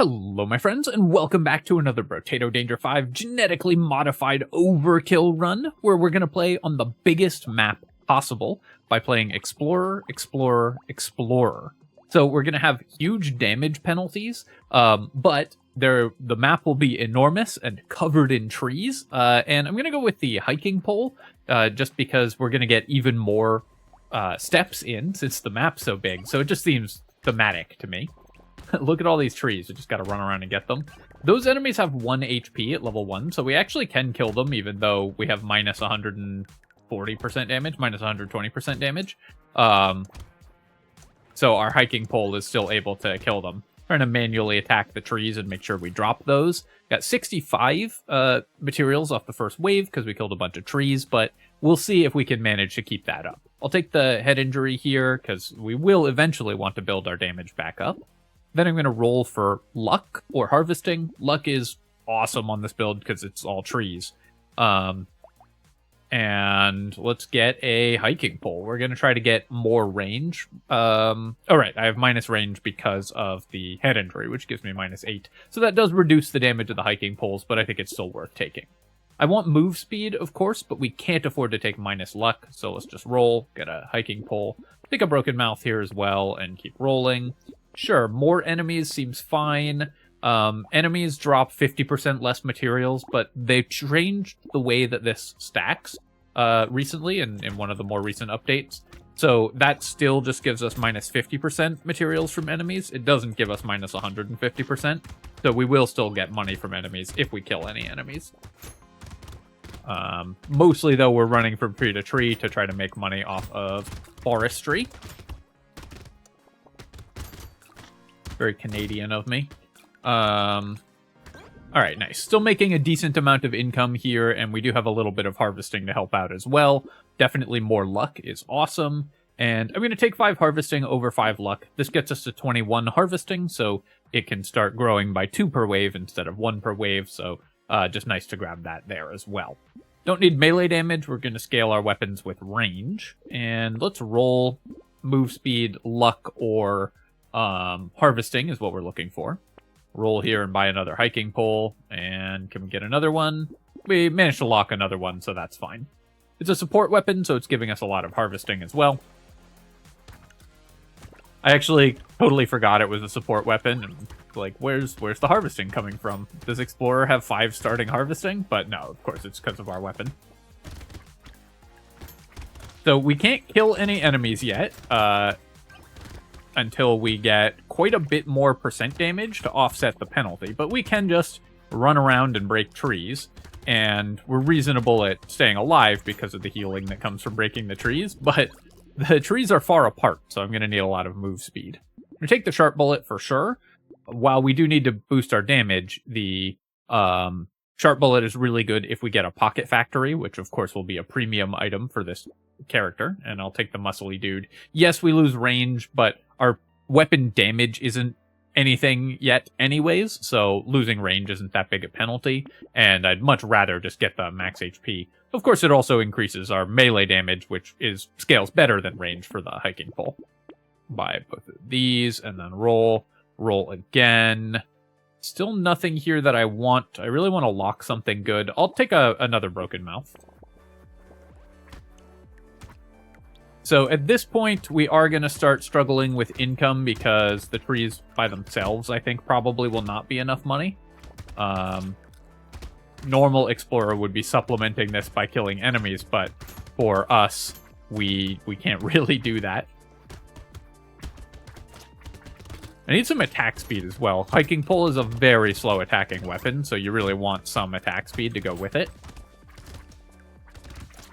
Hello my friends, and welcome back to another Brotato Danger 5 Genetically Modified Overkill run, where we're going to play on the biggest map possible by playing Explorer, Explorer, Explorer. So we're going to have huge damage penalties, but the map will be enormous and covered in trees, and I'm going to go with the hiking pole, just because we're going to get even more steps in, since the map's so big, so it just seems thematic to me. Look at all these trees. We just got to run around and get them. Those enemies have 1 HP at level 1, so we actually can kill them, even though we have minus 140% damage, minus 120% damage. So our hiking pole is still able to kill them. Trying to manually attack the trees and make sure we drop those. Got 65 materials off the first wave because we killed a bunch of trees, but we'll see if we can manage to keep that up. I'll take the head injury here because we will eventually want to build our damage back up. Then I'm going to roll for luck or harvesting. Luck is awesome on this build because it's all trees. And let's get a hiking pole. We're going to try to get more range. Alright, I have minus range because of the head injury, which gives me minus 8. So that does reduce the damage of the hiking poles, but I think it's still worth taking. I want move speed, of course, but we can't afford to take minus luck. So let's just roll, get a hiking pole. Take a broken mouth here as well, and keep rolling. Sure, more enemies seems fine. Enemies drop 50% less materials, but they've changed the way that this stacks recently in one of the more recent updates. So that still just gives us minus 50% materials from enemies. It doesn't give us minus 150%. So we will still get money from enemies if we kill any enemies. Mostly, though, we're running from tree to tree to try to make money off of forestry. Very Canadian of me. Alright, nice. Still making a decent amount of income here, and we do have a little bit of harvesting to help out as well. Definitely more luck is awesome. And I'm going to take 5 harvesting over 5 luck. This gets us to 21 harvesting, so it can start growing by 2 per wave instead of 1 per wave, so just nice to grab that there as well. Don't need melee damage. We're going to scale our weapons with range. And let's roll move speed, luck, or harvesting is what we're looking for. Roll here and buy another hiking pole. And can we get another one? We managed to lock another one, so that's fine. It's a support weapon, so it's giving us a lot of harvesting as well. I actually totally forgot it was a support weapon. And like, where's the harvesting coming from? Does Explorer have 5 starting harvesting? But no, of course, it's because of our weapon. So we can't kill any enemies yet. Until we get quite a bit more percent damage to offset the penalty. But we can just run around and break trees, and we're reasonable at staying alive because of the healing that comes from breaking the trees, but the trees are far apart, so I'm going to need a lot of move speed. I'm going to take the sharp bullet for sure. While we do need to boost our damage, the sharp bullet is really good if we get a pocket factory, which of course will be a premium item for this character, and I'll take the muscly dude. Yes, we lose range, but our weapon damage isn't anything yet anyways, so losing range isn't that big a penalty, and I'd much rather just get the max HP. Of course, it also increases our melee damage, which scales better than range for the hiking pole. Buy both of these, and then roll again. Still nothing here that I want. I really want to lock something good. I'll take another broken mouth. So at this point, we are going to start struggling with income because the trees by themselves, I think, probably will not be enough money. Normal Explorer would be supplementing this by killing enemies, but for us, we can't really do that. I need some attack speed as well. Hiking pole is a very slow attacking weapon, so you really want some attack speed to go with it.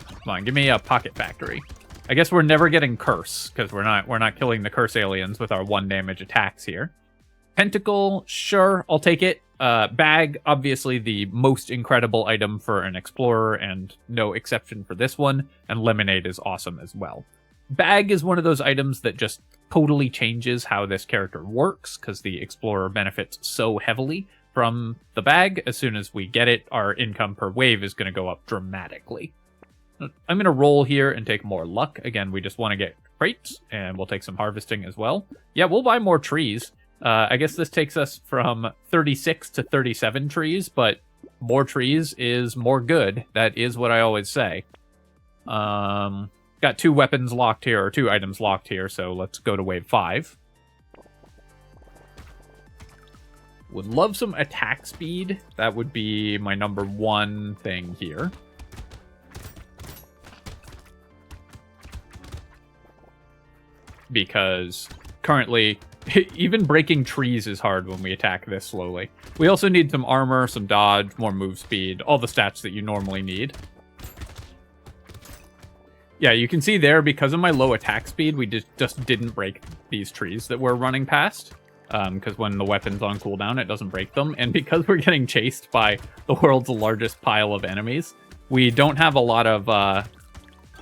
Come on, give me a pocket factory. I guess we're never getting curse, because we're not killing the curse aliens with our 1 damage attacks here. Pentacle, sure, I'll take it. Bag, obviously the most incredible item for an Explorer, and no exception for this one. And Lemonade is awesome as well. Bag is one of those items that just totally changes how this character works, because the Explorer benefits so heavily from the bag. As soon as we get it, our income per wave is going to go up dramatically. I'm going to roll here and take more luck. Again, we just want to get crates, and we'll take some harvesting as well. Yeah, we'll buy more trees. I guess this takes us from 36 to 37 trees, but more trees is more good. That is what I always say. Got 2 weapons locked here, or 2 items locked here, so let's go to wave 5. Would love some attack speed. That would be my number 1 thing here. Because currently, even breaking trees is hard when we attack this slowly. We also need some armor, some dodge, more move speed, all the stats that you normally need. Yeah, you can see there, because of my low attack speed, we just didn't break these trees that we're running past. Because when the weapon's on cooldown, it doesn't break them. And because we're getting chased by the world's largest pile of enemies, we don't have a lot of...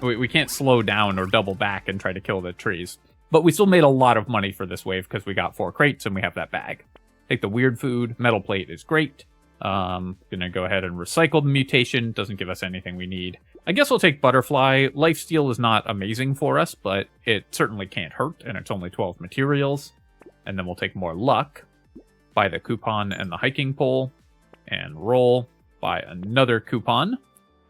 we can't slow down or double back and try to kill the trees. But we still made a lot of money for this wave because we got 4 crates and we have that bag. Take the weird food. Metal plate is great. Gonna go ahead and recycle the mutation. Doesn't give us anything we need. I guess we'll take butterfly. Lifesteal is not amazing for us, but it certainly can't hurt, and it's only 12 materials. And then we'll take more luck. Buy the coupon and the hiking pole. And roll. Buy another coupon.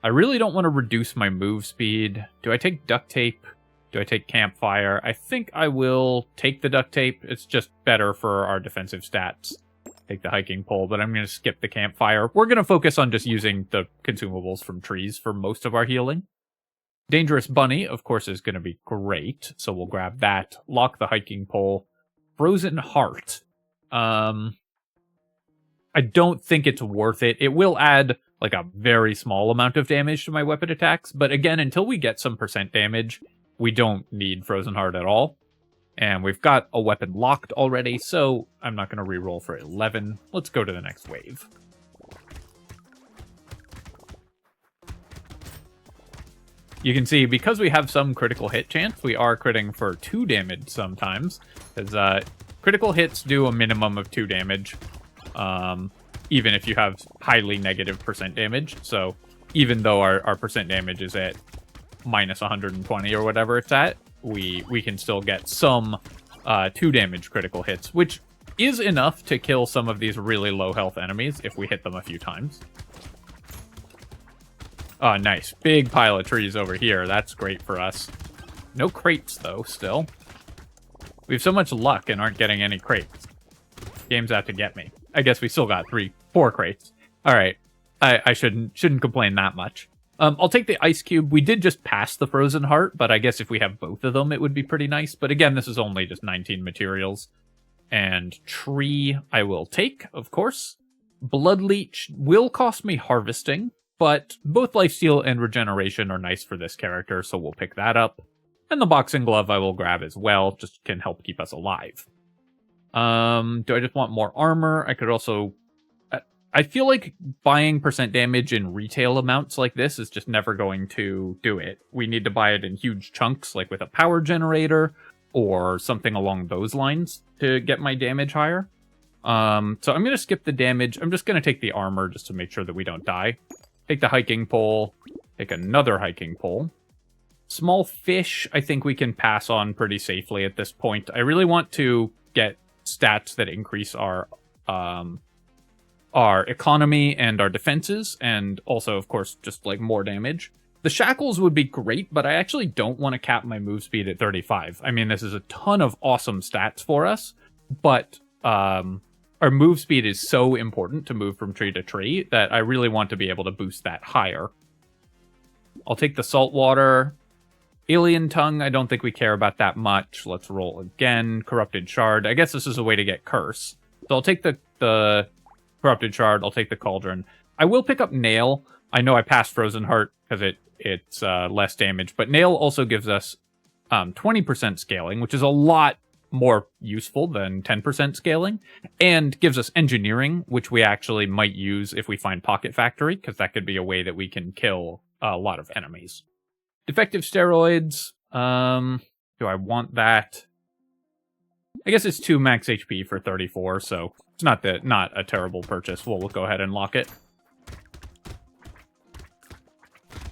I really don't want to reduce my move speed. Do I take duct tape? Do I take campfire? I think I will take the duct tape. It's just better for our defensive stats. Take the hiking pole, but I'm going to skip the campfire. We're going to focus on just using the consumables from trees for most of our healing. Dangerous bunny, of course, is going to be great. So we'll grab that. Lock the hiking pole. Frozen heart. I don't think it's worth it. It will add like a very small amount of damage to my weapon attacks. But again, until we get some percent damage, we don't need Frozen Heart at all. And we've got a weapon locked already, so I'm not going to reroll for 11. Let's go to the next wave. You can see, because we have some critical hit chance, we are critting for 2 damage sometimes. Because critical hits do a minimum of 2 damage, even if you have highly negative percent damage. So even though our percent damage is at minus 120 or whatever it's at, we can still get some 2 damage critical hits, which is enough to kill some of these really low health enemies if we hit them a few times. Oh, nice. Big pile of trees over here. That's great for us. No crates, though, still. We have so much luck and aren't getting any crates. Game's out to get me. I guess we still got 4 crates. All right. I shouldn't complain that much. I'll take the ice cube. We did just pass the frozen heart, but I guess if we have both of them, it would be pretty nice. But again, this is only just 19 materials. And tree I will take, of course. Blood leech will cost me harvesting, but both lifesteal and regeneration are nice for this character, so we'll pick that up. And the boxing glove I will grab as well, just can help keep us alive. Do I just want more armor? I could also... I feel like buying percent damage in retail amounts like this is just never going to do it. We need to buy it in huge chunks, like with a power generator, or something along those lines to get my damage higher. So I'm going to skip the damage. I'm just going to take the armor just to make sure that we don't die. Take the hiking pole. Take another hiking pole. Small fish, I think we can pass on pretty safely at this point. I really want to get stats that increase our economy and our defenses, and also, of course, just like more damage. The shackles would be great, but I actually don't want to cap my move speed at 35. I mean, this is a ton of awesome stats for us, but our move speed is so important to move from tree to tree that I really want to be able to boost that higher. I'll take the salt water. Alien tongue, I don't think we care about that much. Let's roll again. Corrupted shard. I guess this is a way to get curse. So I'll take the corrupted shard. I'll take the cauldron. I will pick up nail. I know I passed frozen heart because it's less damage, but nail also gives us 20% scaling, which is a lot more useful than 10% scaling, and gives us engineering, which we actually might use if we find Pocket Factory, because that could be a way that we can kill a lot of enemies. Defective steroids. Do I want that? I guess it's 2 max HP for 34, so it's not a terrible purchase. We'll go ahead and lock it.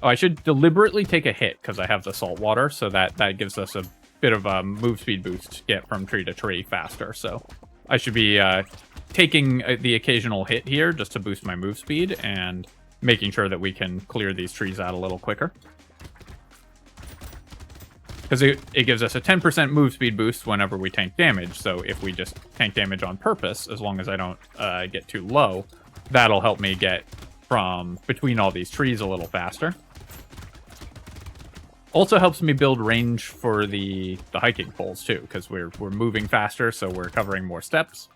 Oh, I should deliberately take a hit because I have the salt water, so that gives us a bit of a move speed boost to get from tree to tree faster. So I should be taking the occasional hit here just to boost my move speed and making sure that we can clear these trees out a little quicker. Because it gives us a 10% move speed boost whenever we tank damage, so if we just tank damage on purpose, as long as I don't get too low, that'll help me get from between all these trees a little faster. Also helps me build range for the hiking poles too, because we're moving faster, so we're covering more steps.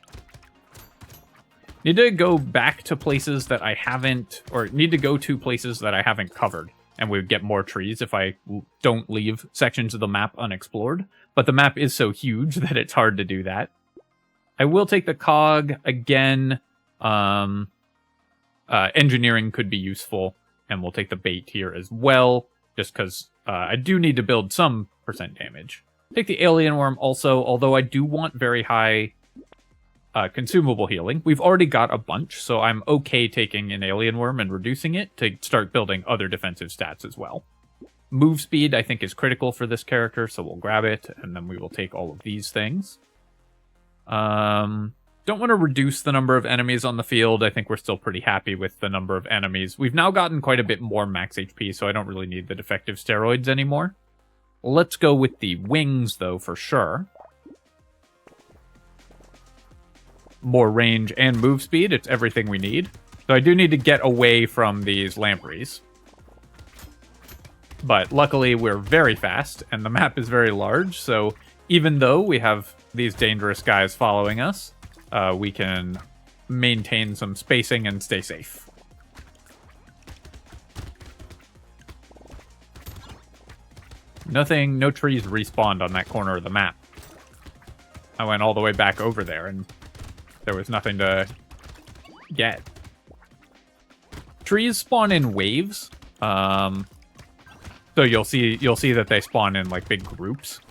Need to go back to places that I haven't, or need to go to places that I haven't covered, and we would get more trees if I don't leave sections of the map unexplored. But the map is so huge that it's hard to do that. I will take the cog again. Engineering could be useful, and we'll take the bait here as well, just because I do need to build some percent damage. Take the alien worm also, although I do want very high consumable healing. We've already got a bunch, so I'm okay taking an alien worm and reducing it to start building other defensive stats as well. Move speed, I think, is critical for this character, so we'll grab it, and then we will take all of these things. Don't want to reduce the number of enemies on the field. I think we're still pretty happy with the number of enemies. We've now gotten quite a bit more max HP, so I don't really need the defective steroids anymore. Let's go with the wings, though, for sure. More range and move speed. It's everything we need. So I do need to get away from these lampreys. But luckily, we're very fast, and the map is very large, so even though we have these dangerous guys following us, we can maintain some spacing and stay safe. No trees respawned on that corner of the map. I went all the way back over there, and there was nothing to get. Trees spawn in waves, so you'll see that they spawn in like big groups.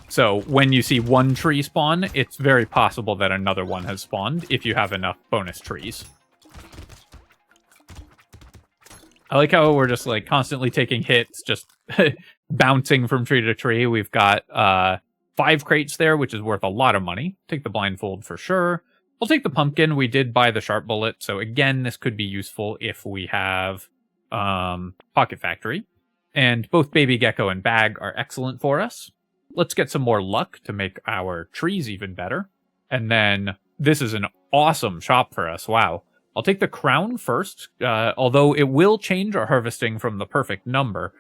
So when you see one tree spawn, it's very possible that another one has spawned if you have enough bonus trees. I like how we're just like constantly taking hits, just bouncing from tree to tree. We've got 5 crates there, which is worth a lot of money. Take the blindfold for sure. We'll take the pumpkin. We did buy the sharp bullet, so again, this could be useful if we have Pocket Factory. And both Baby Gecko and Bag are excellent for us. Let's get some more luck to make our trees even better. And then this is an awesome shop for us. Wow. I'll take the crown first, although it will change our harvesting from the perfect number.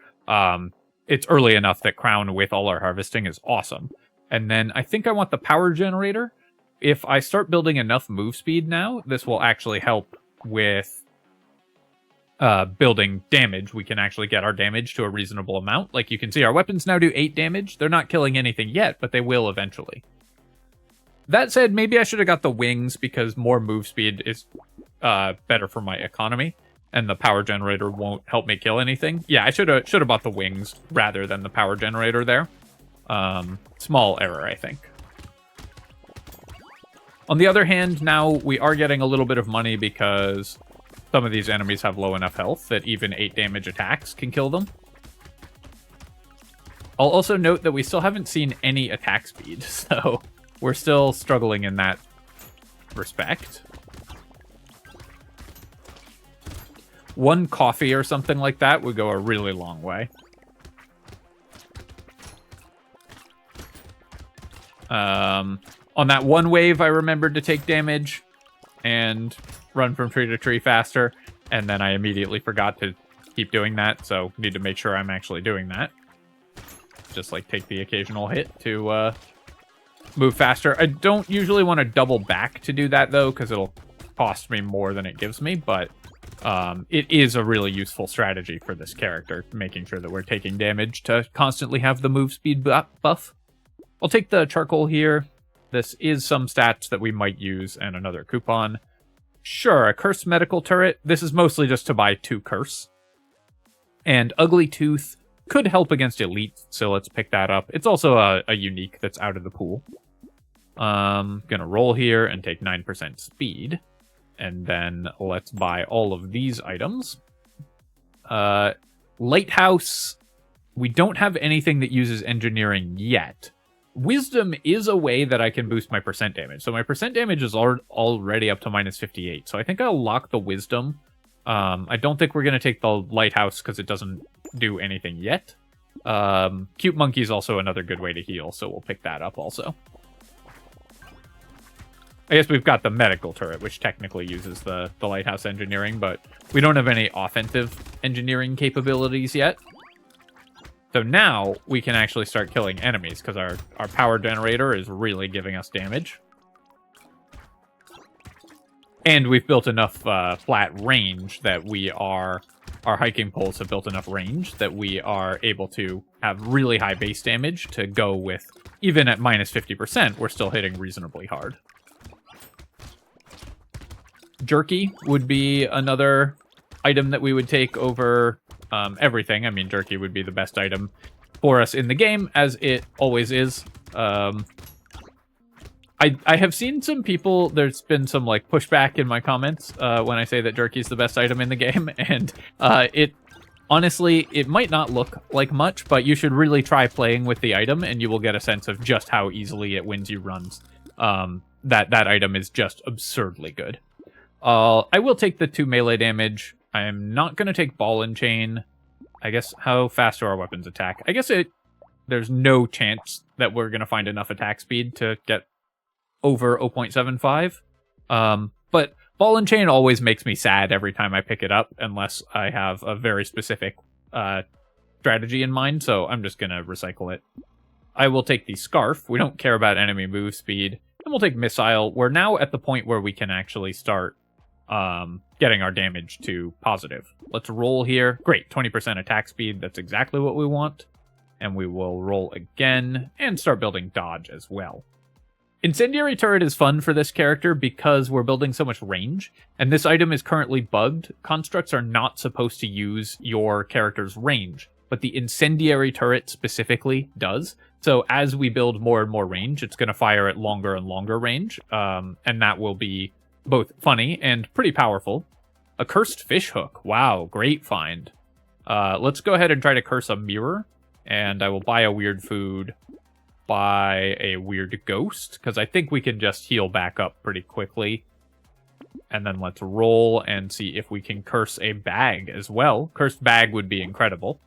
It's early enough that crown with all our harvesting is awesome. And then I think I want the power generator. If I start building enough move speed now, this will actually help with building damage. We can actually get our damage to a reasonable amount. Like you can see, our weapons now do 8 damage. They're not killing anything yet, but they will eventually. That said, maybe I should have got the wings because more move speed is better for my economy, and the power generator won't help me kill anything. Yeah, I should have bought the wings rather than the power generator there. Small error, I think. On the other hand, now we are getting a little bit of money because some of these enemies have low enough health that even 8 damage attacks can kill them. I'll also note that we still haven't seen any attack speed, so we're still struggling in that respect. One coffee or something like that would go a really long way. On that one wave, I remembered to take damage and run from tree to tree faster, and then I immediately forgot to keep doing that, so need to make sure I'm actually doing that. Just like take the occasional hit to move faster. I don't usually want to double back to do that though, because it'll cost me more than it gives me, but it is a really useful strategy for this character, making sure that we're taking damage to constantly have the move speed buff. I'll take the charcoal here. This is some stats that we might use, and another coupon. Sure, a cursed medical turret. This is mostly just to buy 2 curse. And Ugly Tooth could help against elite, so let's pick that up. It's also a unique that's out of the pool. Gonna roll here and take 9% speed. And then let's buy all of these items. Lighthouse. We don't have anything that uses engineering yet. Wisdom is a way that I can boost my percent damage. So my percent damage is already up to minus 58. So I think I'll lock the Wisdom. I don't think we're going to take the Lighthouse because it doesn't do anything yet. Cute Monkey is also another good way to heal, so we'll pick that up also. I guess we've got the medical turret, which technically uses the lighthouse engineering, but we don't have any offensive engineering capabilities yet. So now we can actually start killing enemies, because our power generator is really giving us damage. And we've built enough flat range that our hiking poles have built enough range that we are able to have really high base damage to go with, even at minus 50%, we're still hitting reasonably hard. Jerky would be another item that we would take over everything. I mean, Jerky would be the best item for us in the game, as it always is. I have seen some people, there's been some like pushback in my comments when I say that Jerky is the best item in the game, and honestly, it might not look like much, but you should really try playing with the item, and you will get a sense of just how easily it wins you runs. That item is just absurdly good. I will take the 2 melee damage. I am not going to take Ball and Chain. I guess, how fast do our weapons attack? I guess there's no chance that we're going to find enough attack speed to get over 0.75. But Ball and Chain always makes me sad every time I pick it up, unless I have a very specific strategy in mind, so I'm just going to recycle it. I will take the Scarf. We don't care about enemy move speed. And we'll take Missile. We're now at the point where we can actually start getting our damage to positive. Let's roll here. Great, 20% attack speed. That's exactly what we want. And we will roll again and start building dodge as well. Incendiary Turret is fun for this character because we're building so much range, and this item is currently bugged. Constructs are not supposed to use your character's range, but the Incendiary Turret specifically does. So as we build more and more range, it's going to fire at longer and longer range, and that will be both funny and pretty powerful. A Cursed Fish Hook. Wow, great find. Let's go ahead and try to curse a mirror, and I will buy a weird food, buy a weird ghost, because I think we can just heal back up pretty quickly. And then let's roll and see if we can curse a bag as well. Cursed bag would be incredible.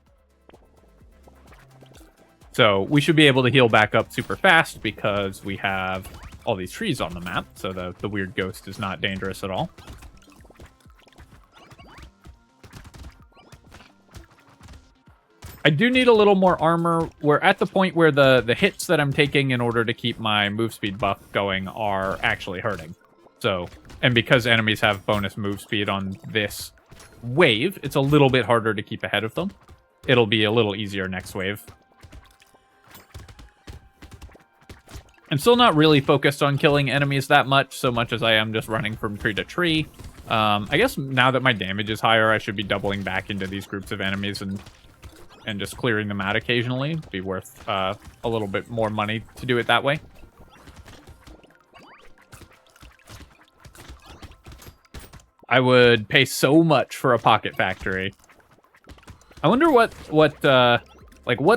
So we should be able to heal back up super fast because we have all these trees on the map, so the weird ghost is not dangerous at all. I do need a little more armor. We're at the point where the hits that I'm taking in order to keep my move speed buff going are actually hurting. So, and because enemies have bonus move speed on this wave, it's a little bit harder to keep ahead of them. It'll be a little easier next wave. I'm still not really focused on killing enemies that much, so much as I am just running from tree to tree. I guess now that my damage is higher, I should be doubling back into these groups of enemies and just clearing them out occasionally. It'd be worth a little bit more money to do it that way. I would pay so much for a pocket factory. I wonder what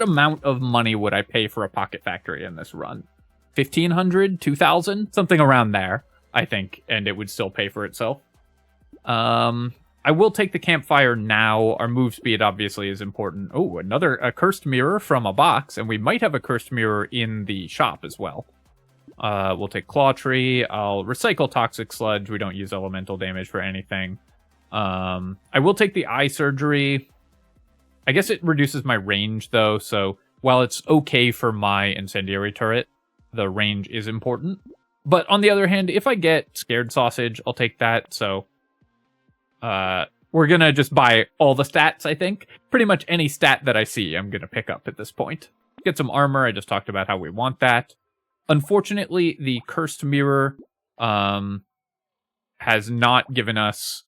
amount of money would I pay for a pocket factory in this run? 1,500, 2,000, something around there, I think, and it would still pay for itself. I will take the campfire now. Our move speed obviously is important. Oh, a cursed mirror from a box, and we might have a cursed mirror in the shop as well. We'll take Claw Tree. I'll recycle Toxic Sludge. We don't use elemental damage for anything. I will take the Eye Surgery. I guess it reduces my range, though, so while it's okay for my Incendiary Turret, the range is important. But on the other hand, if I get Scared Sausage, I'll take that, so we're gonna just buy all the stats, I think. Pretty much any stat that I see, I'm gonna pick up at this point. Get some armor. I just talked about how we want that. Unfortunately, the Cursed Mirror has not given us,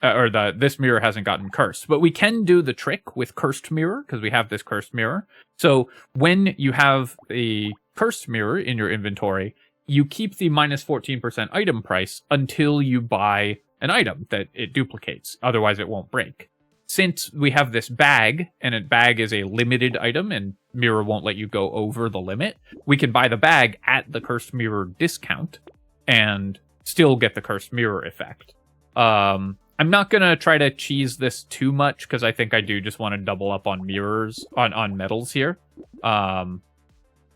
this mirror hasn't gotten cursed. But we can do the trick with Cursed Mirror, because we have this Cursed Mirror. So when you have a Cursed Mirror in your inventory, you keep the minus 14% item price until you buy an item that it duplicates. Otherwise, it won't break. since we have this bag, and a bag is a limited item, and Mirror won't let you go over the limit, we can buy the bag at the Cursed Mirror discount and still get the Cursed Mirror effect. I'm not going to try to cheese this too much, because I think I do just want to double up on mirrors, on metals here,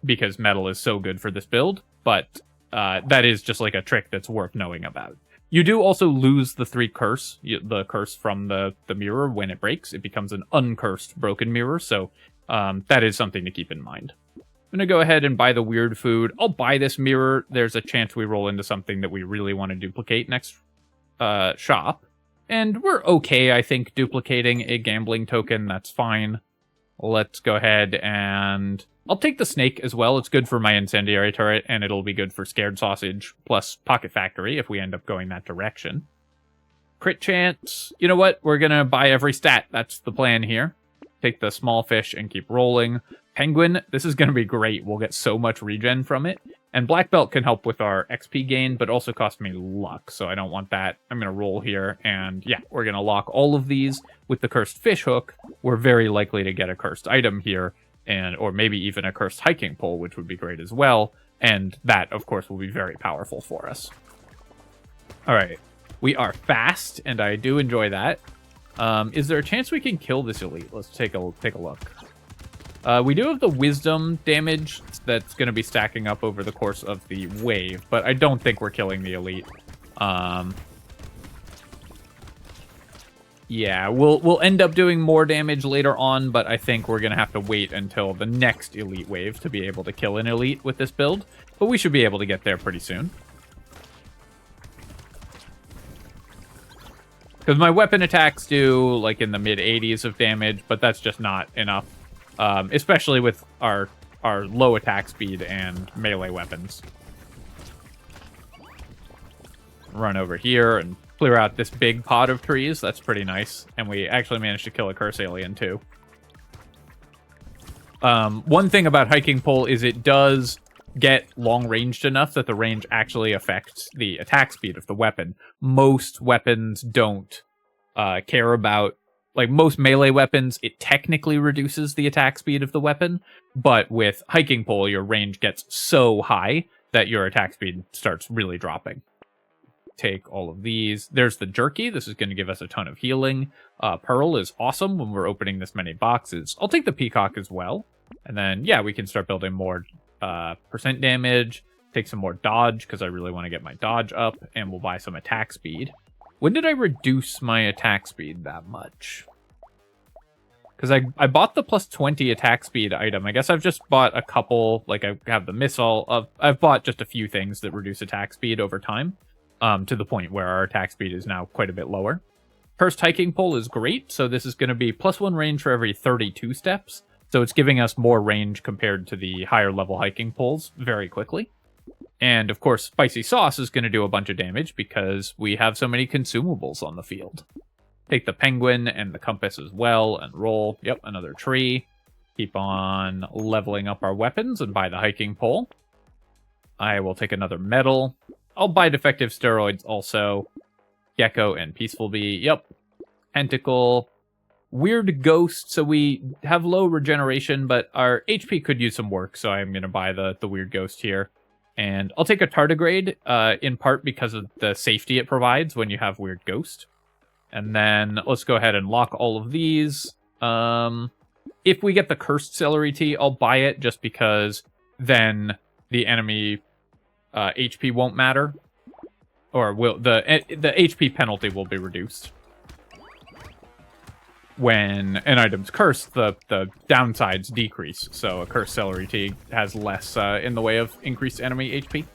because metal is so good for this build, but that is just like a trick that's worth knowing about. You do also lose the 3 curse, the curse from the mirror when it breaks. It becomes an uncursed broken mirror, so that is something to keep in mind. I'm going to go ahead and buy the weird food. I'll buy this mirror. There's a chance we roll into something that we really want to duplicate next shop. And we're okay, I think, duplicating a gambling token. That's fine. Let's go ahead and... I'll take the snake as well. It's good for my incendiary turret, and it'll be good for Scared Sausage plus Pocket Factory if we end up going that direction. Crit chance. You know what? We're going to buy every stat. That's the plan here. Take the small fish and keep rolling. Penguin, this is going to be great. We'll get so much regen from it. And Black Belt can help with our XP gain, but also cost me luck, so I don't want that. I'm going to roll here, and yeah, we're going to lock all of these. With the Cursed Fish Hook, we're very likely to get a cursed item here, or maybe even a cursed hiking pole, which would be great as well. And that, of course, will be very powerful for us. All right, we are fast, and I do enjoy that. Is there a chance we can kill this elite? Let's take a look. We do have the wisdom damage that's going to be stacking up over the course of the wave, but I don't think we're killing the elite. Yeah, we'll end up doing more damage later on, but I think we're going to have to wait until the next elite wave to be able to kill an elite with this build. But we should be able to get there pretty soon. Because my weapon attacks do, like, in the mid-80s of damage, but that's just not enough. Especially with our low attack speed and melee weapons. Run over here and clear out this big pod of trees. That's pretty nice. And we actually managed to kill a curse alien, too. One thing about hiking pole is it does get long-ranged enough that the range actually affects the attack speed of the weapon. Most weapons don't care about... Like, most melee weapons, it technically reduces the attack speed of the weapon, but with hiking pole, your range gets so high that your attack speed starts really dropping. Take all of these. There's the jerky. This is going to give us a ton of healing. Pearl is awesome when we're opening this many boxes. I'll take the peacock as well. And then, yeah, we can start building more percent damage. Take some more dodge, because I really want to get my dodge up, and we'll buy some attack speed. When did I reduce my attack speed that much? Because I bought the plus 20 attack speed item. I guess I've just bought a couple, like I have the missile. I've bought just a few things that reduce attack speed over time, to the point where our attack speed is now quite a bit lower. Cursed hiking pole is great, so this is going to be +1 range for every 32 steps. So it's giving us more range compared to the higher level hiking poles very quickly. And, of course, Spicy Sauce is going to do a bunch of damage because we have so many consumables on the field. Take the penguin and the compass as well and roll. Yep, another tree. Keep on leveling up our weapons and buy the hiking pole. I will take another medal. I'll buy defective steroids also. Gecko and Peaceful Bee. Yep. Tentacle. Weird Ghost, so we have low regeneration, but our HP could use some work, so I'm going to buy the Weird Ghost here. And I'll take a tardigrade, in part because of the safety it provides when you have Weird Ghost. And then let's go ahead and lock all of these. If we get the Cursed Celery Tea, I'll buy it just because then the enemy HP won't matter. Or will the HP penalty will be reduced. When an item's cursed, the downsides decrease. So a Cursed Celery Tea has less in the way of increased enemy HP.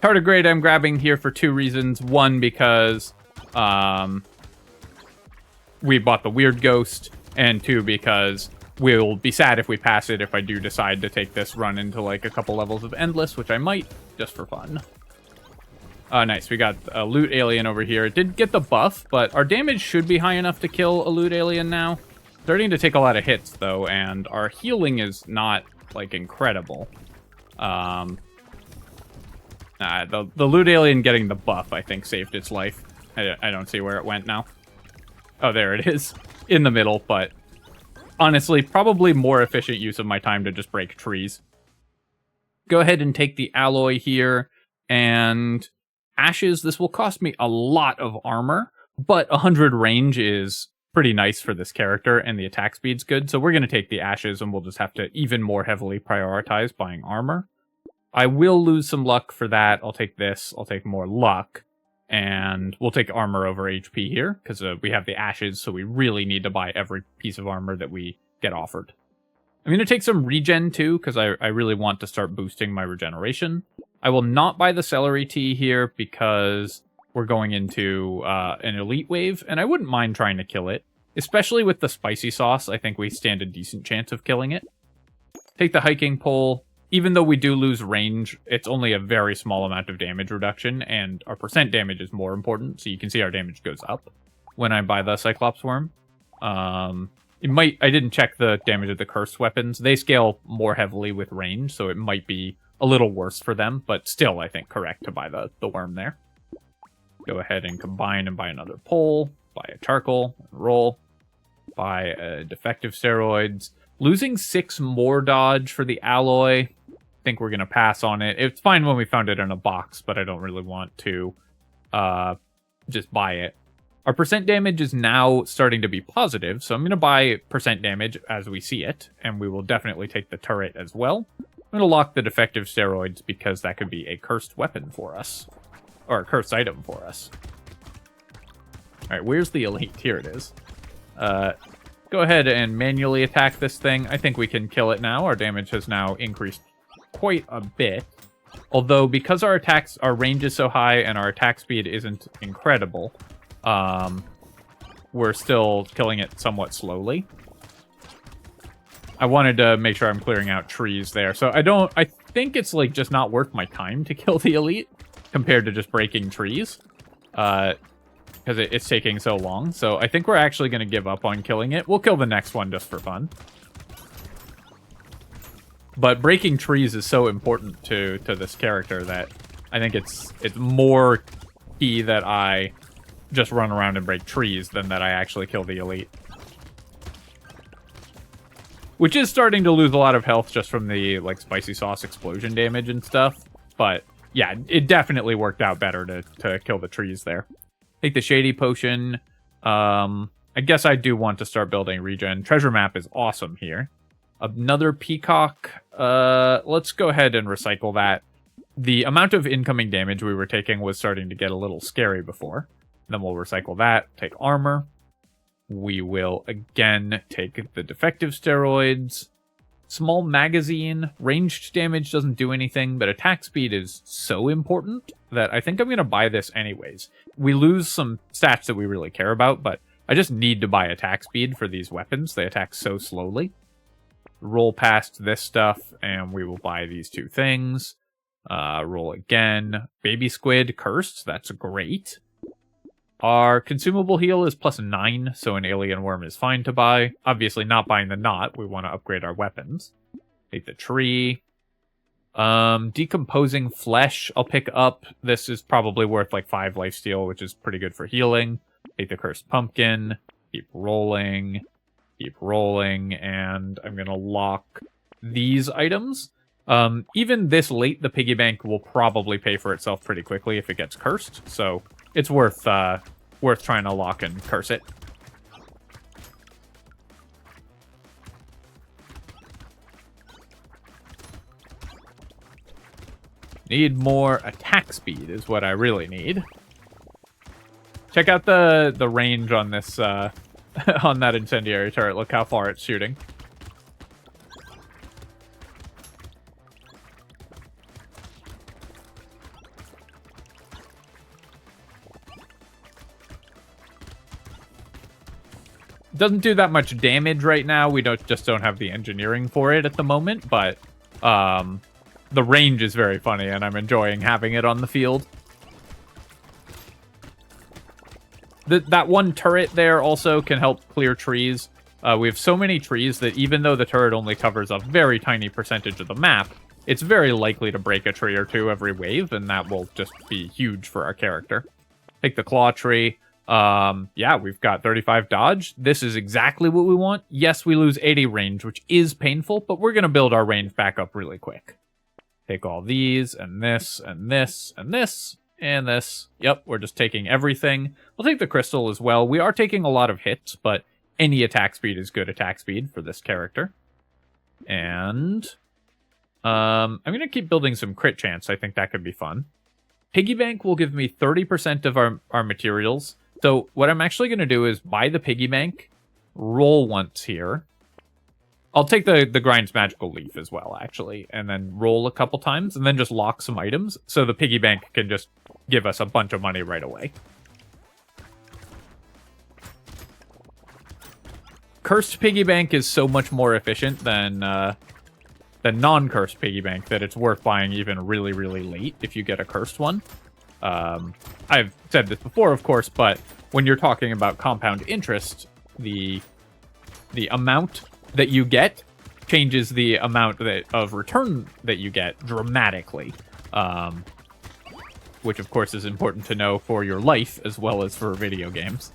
Tardigrade I'm grabbing here for 2 reasons. One, because we bought the Weird Ghost. And 2, because we'll be sad if we pass it if I do decide to take this run into like a couple levels of Endless, which I might, just for fun. Nice, we got a loot alien over here. It did get the buff, but our damage should be high enough to kill a loot alien now. Starting to take a lot of hits, though, and our healing is not, like, incredible. The loot alien getting the buff, I think, saved its life. I don't see where it went now. Oh, there it is. In the middle, but honestly, probably more efficient use of my time to just break trees. Go ahead and take the alloy here, and ashes. This will cost me a lot of armor, but 100 range is pretty nice for this character, and the attack speed's good, so we're going to take the ashes, and we'll just have to even more heavily prioritize buying armor. I will lose some luck for that. I'll take this. I'll take more luck. And we'll take armor over HP here, because we have the ashes, so we really need to buy every piece of armor that we get offered. I'm going to take some regen, too, because I really want to start boosting my regeneration. I will not buy the celery tea here, because we're going into an elite wave, and I wouldn't mind trying to kill it. Especially with the spicy sauce, I think we stand a decent chance of killing it. Take the hiking pole. Even though we do lose range, it's only a very small amount of damage reduction, and our percent damage is more important, so you can see our damage goes up when I buy the Cyclops Worm. I didn't check the damage of the cursed weapons. They scale more heavily with range, so it might be a little worse for them, but still, I think, correct to buy the worm there. Go ahead and combine and buy another pole, buy a charcoal, roll, buy defective steroids. Losing 6 more dodge for the alloy, I think we're going to pass on it. It's fine when we found it in a box, but I don't really want to just buy it. Our percent damage is now starting to be positive, so I'm going to buy percent damage as we see it, and we will definitely take the turret as well. I'm going to lock the defective steroids because that could be a cursed weapon for us, or a cursed item for us. Alright, where's the elite? Here it is. Go ahead and manually attack this thing. I think we can kill it now. Our damage has now increased quite a bit. Although, because our range is so high and our attack speed isn't incredible, we're still killing it somewhat slowly. I wanted to make sure I'm clearing out trees there. So I think it's like just not worth my time to kill the elite compared to just breaking trees. Because it's taking so long. So I think we're actually going to give up on killing it. We'll kill the next one just for fun. But breaking trees is so important to this character that I think it's more key that I just run around and break trees than that I actually kill the elite. Which is starting to lose a lot of health just from the like spicy sauce explosion damage and stuff. But yeah, it definitely worked out better to kill the trees there. Take the Shady Potion. I guess I do want to start building regen. Treasure Map is awesome here. Another Peacock. Let's go ahead and recycle that. The amount of incoming damage we were taking was starting to get a little scary before. Then we'll recycle that. Take armor. We will again take the defective steroids. Small magazine. Ranged damage doesn't do anything, but attack speed is so important that I think I'm going to buy this anyways. We lose some stats that we really care about, but I just need to buy attack speed for these weapons. They attack so slowly. Roll past this stuff, and we will buy these two things. Roll again. Baby Squid, Cursed. That's great. Our consumable heal is +9, so an alien worm is fine to buy. Obviously not buying the knot, we want to upgrade our weapons. Take the tree. Decomposing flesh, I'll pick up. This is probably worth like 5 lifesteal, which is pretty good for healing. Take the cursed pumpkin. Keep rolling, and I'm going to lock these items. Even this late, the piggy bank will probably pay for itself pretty quickly if it gets cursed, so it's worth trying to lock and curse it. Need more attack speed is what I really need. Check out the range on this on that incendiary turret. Look how far it's shooting. Doesn't do that much damage right now. We just don't have the engineering for it at the moment, but the range is very funny, and I'm enjoying having it on the field. That one turret there also can help clear trees. We have so many trees that even though the turret only covers a very tiny percentage of the map, it's very likely to break a tree or two every wave, and that will just be huge for our character. Take the claw tree. Yeah, we've got 35 dodge. This is exactly what we want. Yes, we lose 80 range, which is painful, but we're going to build our range back up really quick. Take all these, and this, and this, and this, and this. Yep, we're just taking everything. We'll take the crystal as well. We are taking a lot of hits, but any attack speed is good attack speed for this character. And I'm going to keep building some crit chance. I think that could be fun. Piggy bank will give me 30% of our materials. So what I'm actually going to do is buy the piggy bank, roll once here. I'll take the Grind's Magical Leaf as well, actually, and then roll a couple times, and then just lock some items, so the piggy bank can just give us a bunch of money right away. Cursed piggy bank is so much more efficient than non-cursed piggy bank that it's worth buying even really, really late if you get a cursed one. I've said this before, of course, but when you're talking about compound interest, the amount that you get changes the amount of return that you get dramatically, which of course is important to know for your life as well as for video games.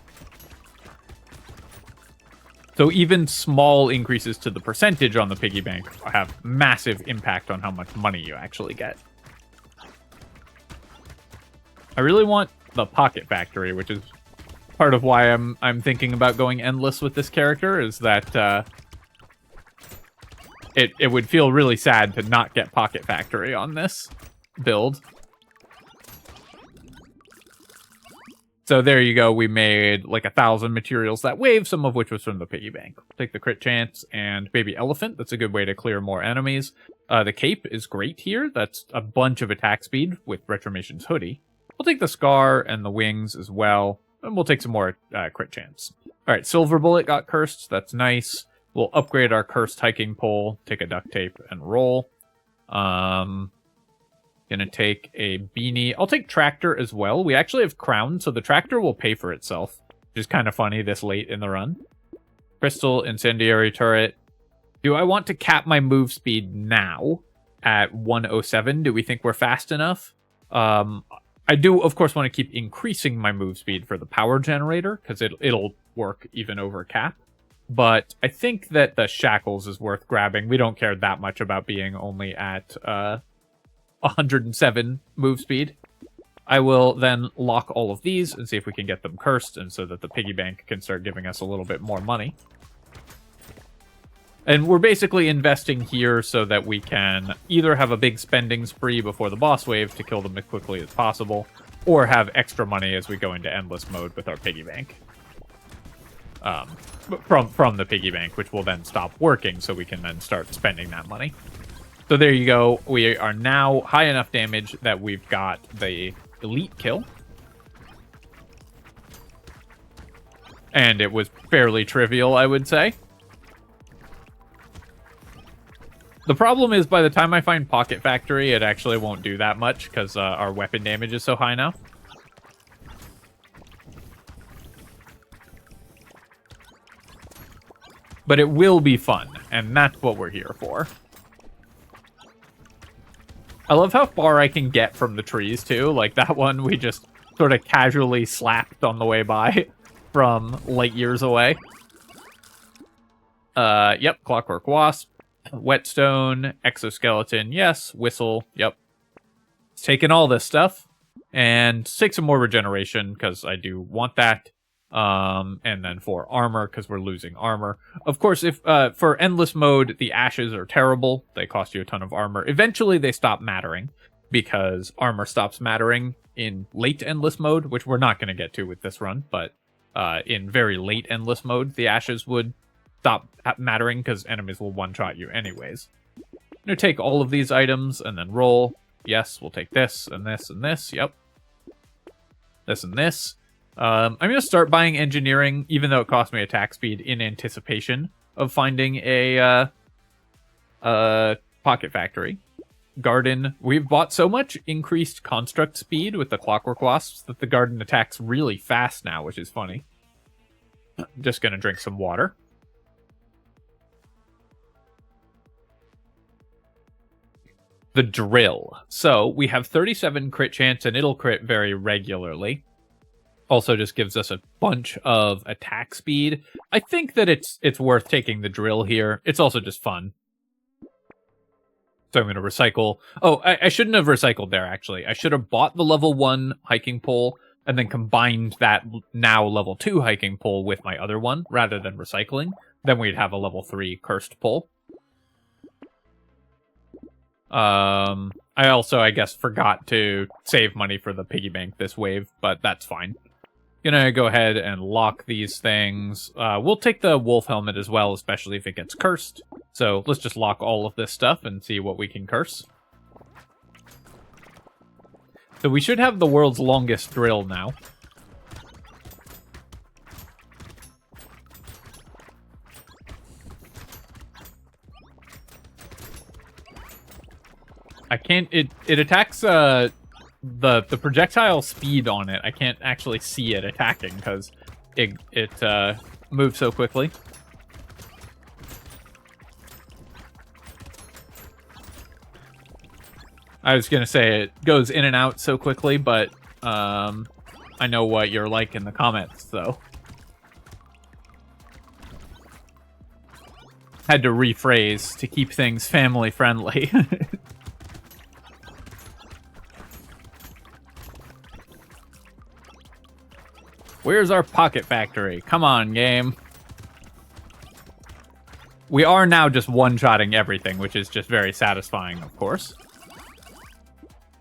So even small increases to the percentage on the piggy bank have massive impact on how much money you actually get. I really want the Pocket Factory, which is part of why I'm thinking about going endless with this character, is that it would feel really sad to not get Pocket Factory on this build. So there you go, we made like 1,000 materials that wave, some of which was from the piggy bank. Take the crit chance and Baby Elephant, that's a good way to clear more enemies. The cape is great here, that's a bunch of attack speed with Retromation's hoodie. We'll take the scar and the wings as well, and we'll take some more crit chance. Alright, Silver Bullet got cursed, that's nice. We'll upgrade our cursed hiking pole, take a duct tape, and roll. Gonna take a beanie. I'll take tractor as well. We actually have crown, so the tractor will pay for itself. Which is kind of funny this late in the run. Crystal, incendiary turret. Do I want to cap my move speed now at 107? Do we think we're fast enough? I do, of course, want to keep increasing my move speed for the power generator, because it'll work even over cap. But I think that the shackles is worth grabbing. We don't care that much about being only at 107 move speed. I will then lock all of these and see if we can get them cursed, and so that the piggy bank can start giving us a little bit more money. And we're basically investing here so that we can either have a big spending spree before the boss wave to kill them as quickly as possible, or have extra money as we go into endless mode with our piggy bank. From the piggy bank, which will then stop working, so we can then start spending that money. So there you go. We are now high enough damage that we've got the elite kill. And it was fairly trivial, I would say. The problem is, by the time I find Pocket Factory, it actually won't do that much, because our weapon damage is so high now. But it will be fun, and that's what we're here for. I love how far I can get from the trees, too. Like, that one we just sort of casually slapped on the way by from light years away. Yep, Clockwork Wasp. Whetstone, Exoskeleton, yes. Whistle, yep. It's taking all this stuff. And take some more regeneration, because I do want that. And then for armor, because we're losing armor. Of course, if for endless mode, the ashes are terrible. They cost you a ton of armor. Eventually, they stop mattering, because armor stops mattering in late endless mode, which we're not going to get to with this run. But in very late endless mode, the ashes would stop mattering, because enemies will one-shot you anyways. I'm going to take all of these items and then roll. Yes, we'll take this, and this, and this. Yep. This and this. I'm going to start buying engineering, even though it cost me attack speed, in anticipation of finding a Pocket Factory. Garden. We've bought so much increased construct speed with the Clockwork Wasps that the garden attacks really fast now, which is funny. I'm just going to drink some water. the drill. So we have 37 crit chance, and it'll crit very regularly. Also just gives us a bunch of attack speed. I think that it's worth taking the drill here. It's also just fun. So I'm going to recycle. Oh, I shouldn't have recycled there, actually. I should have bought the level 1 hiking pole and then combined that now level 2 hiking pole with my other one rather than recycling. Then we'd have a level 3 cursed pole. I also, I guess, forgot to save money for the piggy bank this wave, but that's fine. Gonna go ahead and lock these things. We'll take the wolf helmet as well, especially if it gets cursed. So let's just lock all of this stuff and see what we can curse. So we should have the world's longest drill now. I can't, it attacks, the projectile speed on it. I can't actually see it attacking because it moves so quickly. I was gonna say it goes in and out so quickly, but I know what you're like in the comments, so. Had to rephrase to keep things family friendly. Where's our pocket factory? Come on, game. We are now just one-shotting everything, which is just very satisfying, of course.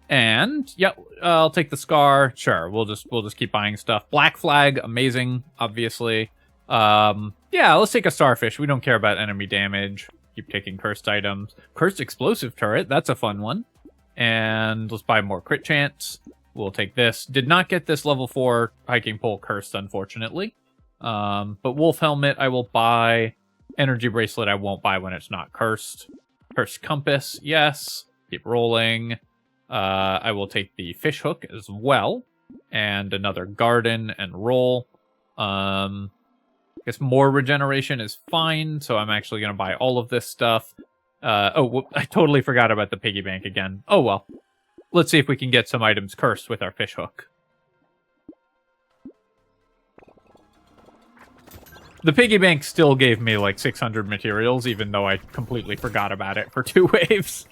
And, yep, I'll take the scar. Sure, we'll just keep buying stuff. Black flag, amazing, obviously. Yeah, let's take a starfish. We don't care about enemy damage. Keep taking cursed items. Cursed explosive turret, that's a fun one. And let's buy more crit chance. We'll take this. Did not get this level 4 hiking pole cursed, unfortunately. But wolf helmet I will buy. Energy bracelet I won't buy when it's not cursed. Cursed compass, yes. Keep rolling. I will take the fish hook as well. And another garden and roll. I guess more regeneration is fine, so I'm actually going to buy all of this stuff. I totally forgot about the piggy bank again. Oh well. Let's see if we can get some items cursed with our fish hook. The piggy bank still gave me like 600 materials, even though I completely forgot about it for 2 waves.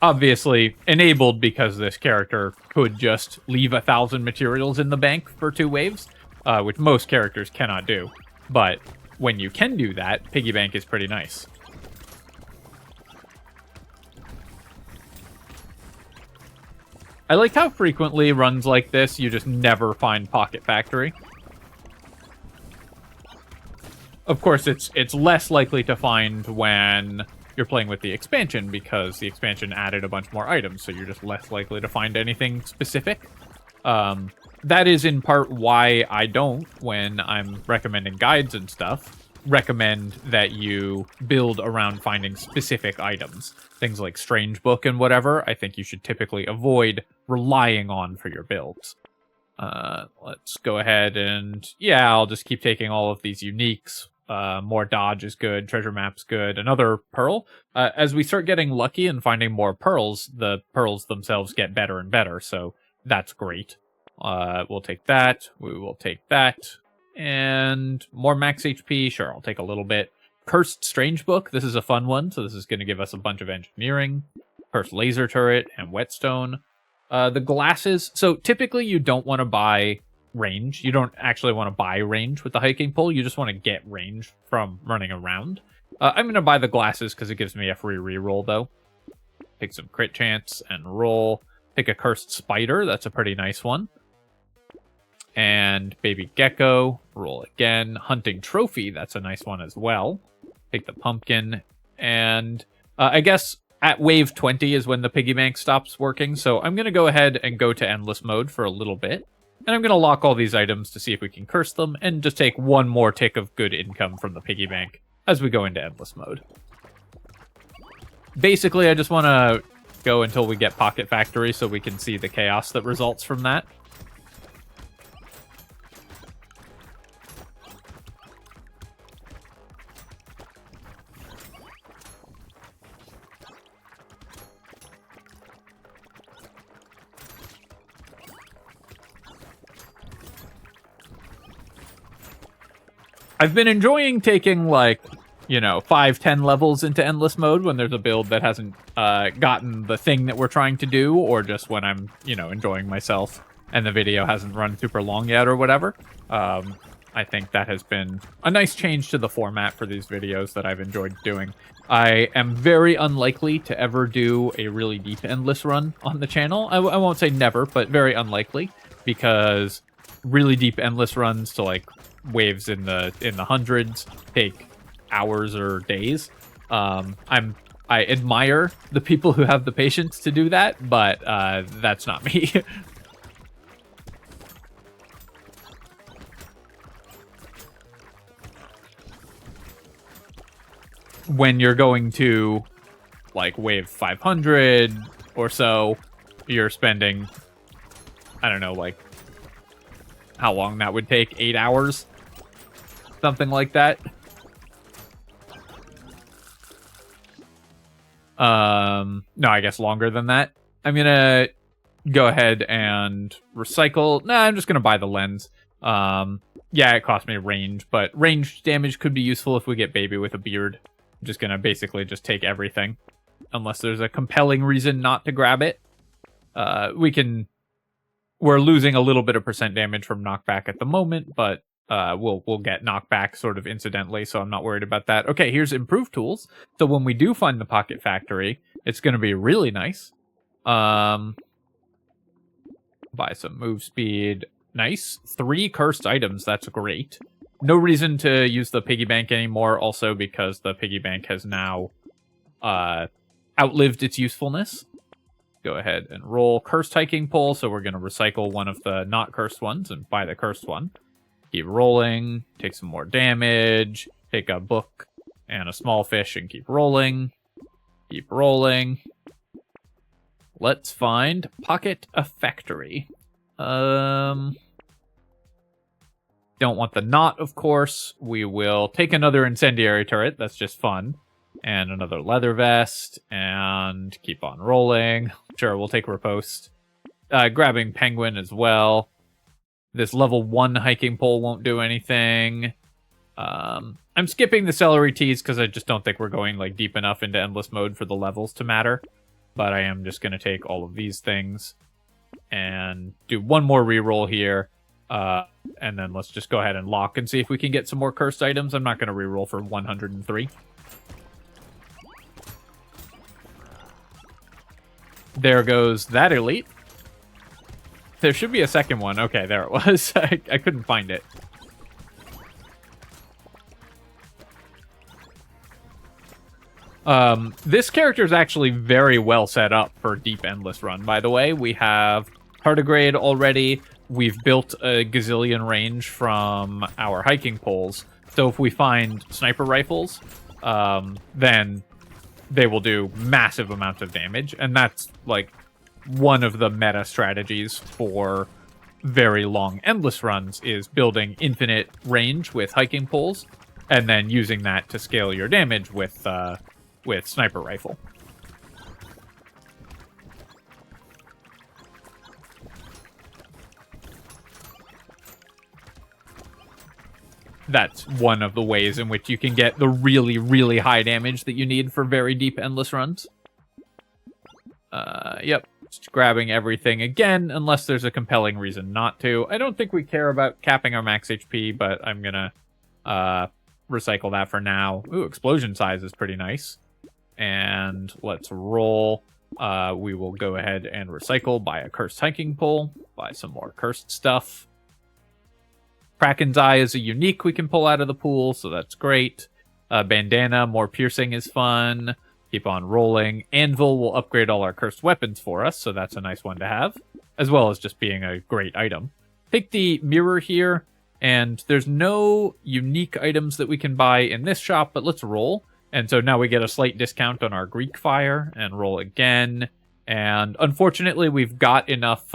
Obviously, enabled because this character could just leave 1,000 materials in the bank for 2 waves. Which most characters cannot do. But when you can do that, piggy bank is pretty nice. I like how frequently runs like this, you just never find Pocket Factory. Of course, it's less likely to find when you're playing with the expansion, because the expansion added a bunch more items, so you're just less likely to find anything specific. That is in part why I don't, when I'm recommending guides and stuff, recommend that you build around finding specific items. Things like Strange Book and whatever, I think you should typically avoid relying on for your builds. Let's go ahead and, yeah, I'll just keep taking all of these uniques. More dodge is good, treasure map's good, another pearl. As we start getting lucky and finding more pearls, the pearls themselves get better and better, so that's great. We'll take that. We will take that. And more max HP. Sure, I'll take a little bit. Cursed Strange Book. This is a fun one. So this is going to give us a bunch of engineering. Cursed Laser Turret and Whetstone. The glasses. So typically you don't want to buy range. You don't actually want to buy range with the hiking pole. You just want to get range from running around. I'm going to buy the glasses because it gives me a free reroll though. Take some crit chance and roll. Take a Cursed Spider. That's a pretty nice one. And Baby Gecko, roll again. Hunting Trophy, that's a nice one as well. Take the pumpkin. And I guess at wave 20 is when the piggy bank stops working. So I'm going to go ahead and go to endless mode for a little bit. And I'm going to lock all these items to see if we can curse them. And just take one more tick of good income from the piggy bank as we go into endless mode. Basically, I just want to go until we get Pocket Factory so we can see the chaos that results from that. I've been enjoying taking, like, you know, 5-10 levels into endless mode when there's a build that hasn't gotten the thing that we're trying to do, or just when I'm, you know, enjoying myself and the video hasn't run super long yet or whatever. I think that has been a nice change to the format for these videos that I've enjoyed doing. I am very unlikely to ever do a really deep endless run on the channel. I won't say never, but very unlikely, because really deep endless runs to like waves in the hundreds take hours or days. I admire the people who have the patience to do that, but that's not me. When you're going to like wave 500 or so, you're spending, I don't know, like how long that would take, 8 hours, something like that. No, I guess longer than that. I'm gonna go ahead and recycle. Nah, I'm just gonna buy the lens. Yeah, it cost me range, but range damage could be useful if we get baby with a beard. I'm just gonna basically just take everything, unless there's a compelling reason not to grab it. We're losing a little bit of percent damage from knockback at the moment, but we'll get knockback sort of incidentally, so I'm not worried about that. Okay, here's improved tools. So when we do find the Pocket Factory, it's going to be really nice. Buy some move speed. Nice. 3 cursed items. That's great. No reason to use the piggy bank anymore, also because the piggy bank has now outlived its usefulness. Go ahead and roll cursed hiking pole, so we're going to recycle one of the not cursed ones and buy the cursed one. Keep rolling, take some more damage, take a book and a small fish and keep rolling. Keep rolling. Let's find Pocket a Factory. Don't want the knot, of course. We will take another incendiary turret, that's just fun. And another leather vest, and keep on rolling. Sure, we'll take riposte. Grabbing penguin as well. This level 1 hiking pole won't do anything. I'm skipping the celery teas because I just don't think we're going like deep enough into endless mode for the levels to matter. But I am just going to take all of these things and do one more reroll here. And then let's just go ahead and lock and see if we can get some more cursed items. I'm not going to reroll for 103. There goes that elite. There should be a second one. Okay, there it was. I couldn't find it. This character is actually very well set up for deep endless run, by the way. We have tardigrade already. We've built a gazillion range from our hiking poles. So if we find sniper rifles, then they will do massive amounts of damage. And that's like one of the meta strategies for very long endless runs is building infinite range with hiking poles and then using that to scale your damage with sniper rifle. That's one of the ways in which you can get the really, really high damage that you need for very deep endless runs. Yep. Just grabbing everything again, unless there's a compelling reason not to. I don't think we care about capping our max HP, but I'm gonna recycle that for now. Ooh, explosion size is pretty nice. And let's roll. We will go ahead and recycle, buy a cursed hiking pole, buy some more cursed stuff. Kraken's Eye is a unique we can pull out of the pool, so that's great. Bandana, more piercing is fun. Keep on rolling. Anvil will upgrade all our cursed weapons for us, so that's a nice one to have, as well as just being a great item. Take the mirror here, and there's no unique items that we can buy in this shop, but let's roll. And so now we get a slight discount on our Greek fire, and roll again. And unfortunately, we've got enough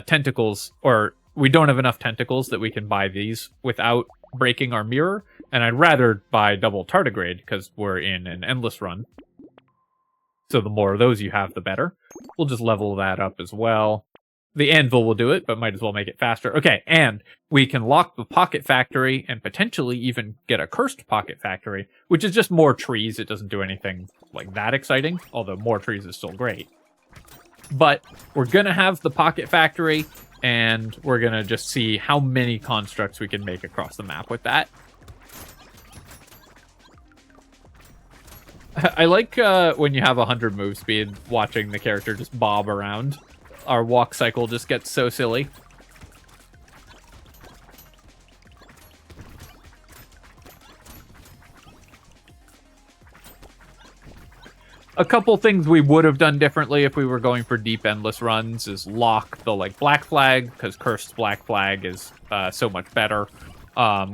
tentacles, or we don't have enough tentacles that we can buy these without breaking our mirror. And I'd rather buy double tardigrade because we're in an endless run. So the more of those you have, the better. We'll just level that up as well. The anvil will do it, but might as well make it faster. Okay, and we can lock the pocket factory and potentially even get a cursed pocket factory, which is just more trees. It doesn't do anything like that exciting, although more trees is still great. But we're going to have the pocket factory, and we're going to just see how many constructs we can make across the map with that. I like when you have 100 move speed, watching the character just bob around. Our walk cycle just gets so silly. A couple things we would have done differently if we were going for deep endless runs is lock the black flag, because cursed black flag is so much better.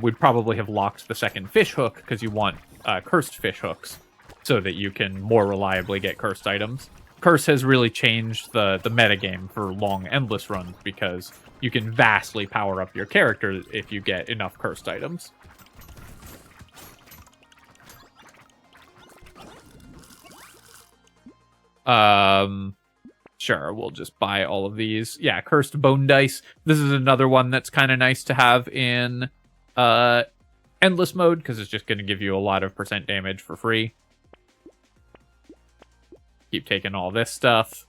We'd probably have locked the second fish hook, because you want cursed fish hooks so that you can more reliably get cursed items. Curse has really changed the metagame for long endless runs, because you can vastly power up your character if you get enough cursed items. Sure, we'll just buy all of these. Yeah, cursed bone dice. This is another one that's kind of nice to have in endless mode, because it's just going to give you a lot of % damage for free. Keep taking all this stuff.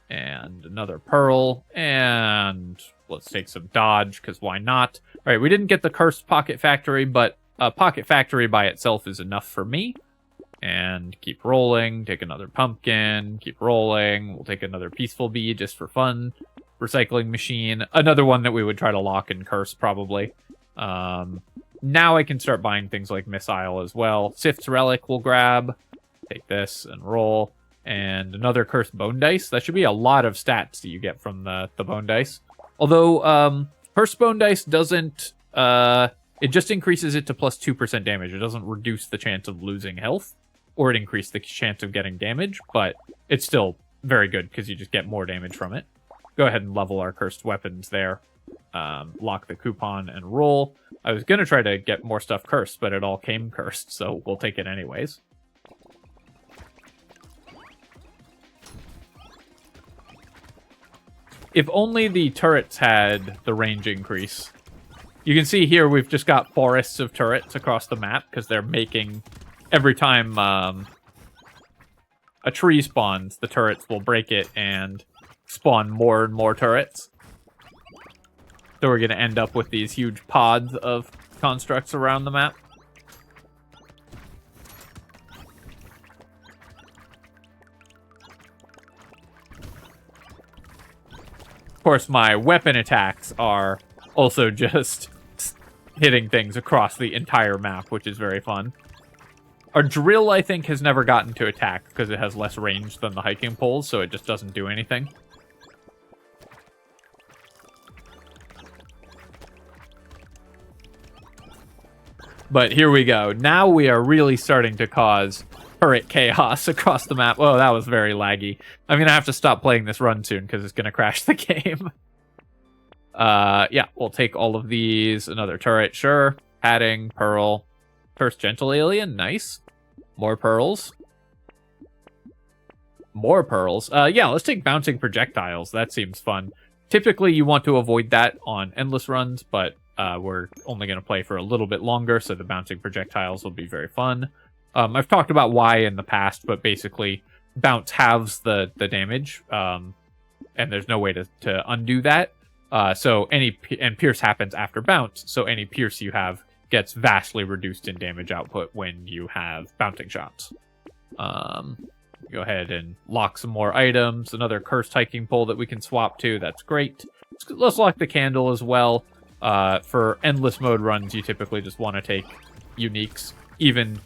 And another pearl. And let's take some dodge, because why not? Alright, we didn't get the cursed pocket factory, but a pocket factory by itself is enough for me. And keep rolling. Take another pumpkin. Keep rolling. We'll take another peaceful bee just for fun. Recycling machine. Another one that we would try to lock and curse, probably. Now I can start buying things like missile as well. Sift's relic we'll grab. Take this and roll. And another cursed bone dice. That should be a lot of stats that you get from the bone dice. Although, cursed bone dice doesn't... it just increases it to plus 2% damage. It doesn't reduce the chance of losing health, or it increases the chance of getting damage, but it's still very good because you just get more damage from it. Go ahead and level our cursed weapons there. Lock the coupon and roll. I was going to try to get more stuff cursed, but it all came cursed, so we'll take it anyways. If only the turrets had the range increase. You can see here we've just got forests of turrets across the map, because they're making... Every time a tree spawns, the turrets will break it and spawn more and more turrets. So we're going to end up with these huge pods of constructs around the map. Of course, my weapon attacks are also just hitting things across the entire map, which is very fun. Our drill, I think, has never gotten to attack because it has less range than the hiking poles, so it just doesn't do anything. But here we go. Now we are really starting to cause turret chaos across the map. Oh, that was very laggy. I'm going to have to stop playing this run soon because it's going to crash the game. Yeah, we'll take all of these. Another turret, sure. Padding, pearl. First gentle alien, nice. More pearls. More pearls. Yeah, let's take bouncing projectiles. That seems fun. Typically, you want to avoid that on endless runs, but we're only going to play for a little bit longer, so the bouncing projectiles will be very fun. I've talked about why in the past, but basically, bounce halves the damage, and there's no way to undo that. And pierce happens after bounce, so any pierce you have gets vastly reduced in damage output when you have bouncing shots. Go ahead and lock some more items. Another cursed hiking pole that we can swap to. That's great. Let's lock the candle as well. For endless mode runs, you typically just want to take uniques, even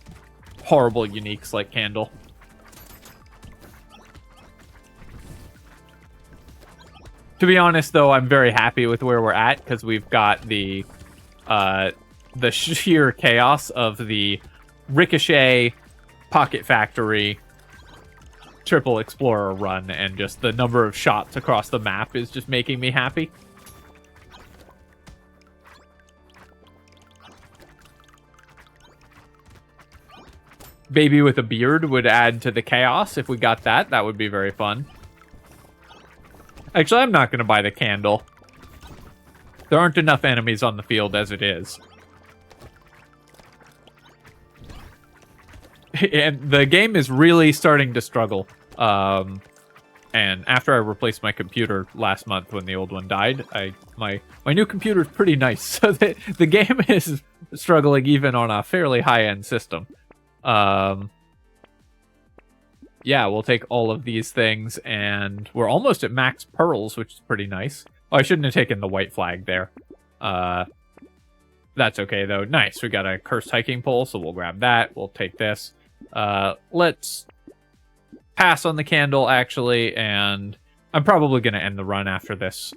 horrible uniques like candle. To be honest, though, I'm very happy with where we're at because we've got the sheer chaos of the Ricochet, Pocket Factory, Triple Explorer run, and just the number of shots across the map is just making me happy. Baby with a beard would add to the chaos if we got that. That would be very fun. Actually, I'm not going to buy the candle. There aren't enough enemies on the field as it is. And the game is really starting to struggle. And after I replaced my computer last month when the old one died, my new computer is pretty nice. So the game is struggling even on a fairly high-end system. Yeah, we'll take all of these things, and we're almost at max pearls, which is pretty nice. Oh, I shouldn't have taken the white flag there. That's okay, though. Nice, we got a cursed hiking pole, so we'll grab that. We'll take this. Let's pass on the candle, actually, and I'm probably going to end the run after this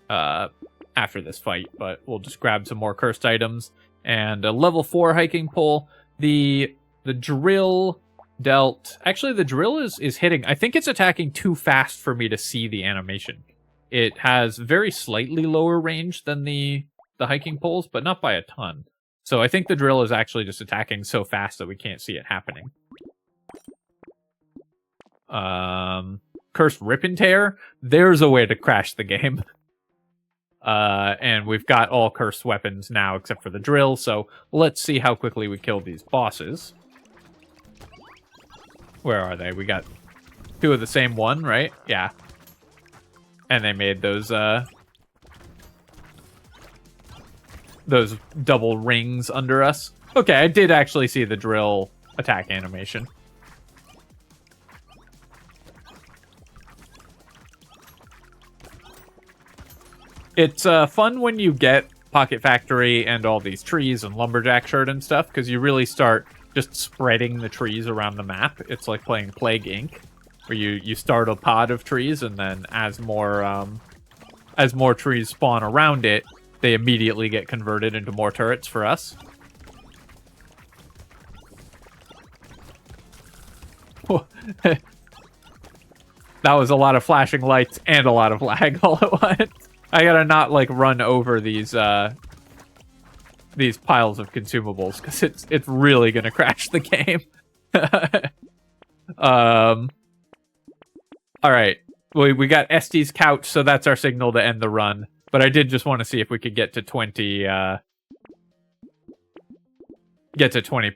fight, but we'll just grab some more cursed items. And a level 4 hiking pole. The drill dealt... Actually, the drill is hitting... I think it's attacking too fast for me to see the animation. It has very slightly lower range than the hiking poles, but not by a ton. So I think the drill is actually just attacking so fast that we can't see it happening. Cursed Rip and Tear. There's a way to crash the game. And we've got all cursed weapons now except for the drill, so let's see how quickly we kill these bosses. Where are they? We got 2 of the same one, right? Yeah. And they made those double rings under us. Okay, I did actually see the drill attack animation. It's fun when you get Pocket Factory and all these trees and Lumberjack Shirt and stuff, because you really start just spreading the trees around the map. It's like playing Plague Inc., where you start a pod of trees, and then as more trees spawn around it, they immediately get converted into more turrets for us. That was a lot of flashing lights and a lot of lag all at once. I gotta not, like, run over these piles of consumables, because it's really gonna crash the game. Alright. We got Estee's couch, so that's our signal to end the run. But I did just want to see if we could get to 20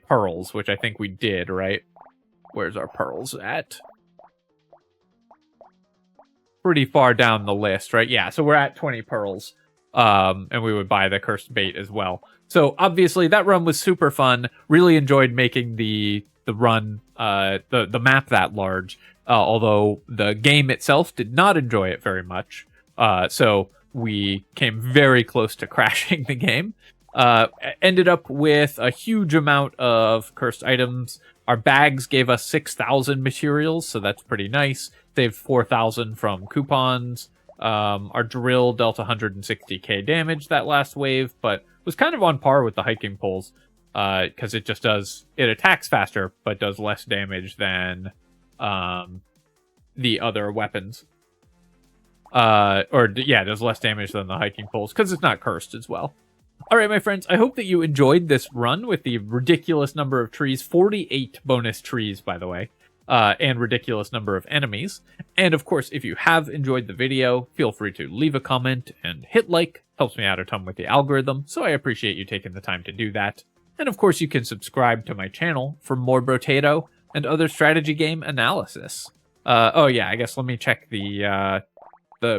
pearls, which I think we did, right? Where's our pearls at? Pretty far down the list, right? Yeah, so we're at 20 pearls. And we would buy the cursed bait as well. So obviously that run was super fun. Really enjoyed making the run, the map that large. Although the game itself did not enjoy it very much. So we came very close to crashing the game. Ended up with a huge amount of cursed items. Our bags gave us 6,000 materials, so that's pretty nice. Saved 4,000 from coupons. Our drill dealt 160k damage that last wave, but was kind of on par with the hiking poles, because it attacks faster, but does less damage than the other weapons. Does less damage than the hiking poles, because it's not cursed as well. Alright, my friends, I hope that you enjoyed this run with the ridiculous number of trees. 48 bonus trees, by the way. And ridiculous number of enemies. And of course, if you have enjoyed the video, feel free to leave a comment and hit like. Helps me out a ton with the algorithm, so I appreciate you taking the time to do that. And of course, you can subscribe to my channel for more Brotato and other strategy game analysis. Oh yeah, I guess let me check the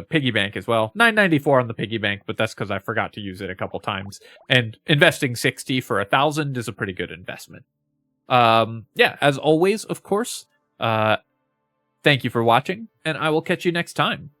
piggy bank as well. 994 on the piggy bank, but that's because I forgot to use it a couple times. And investing 60 for 1,000 is a pretty good investment. Yeah, as always, of course, thank you for watching, and I will catch you next time.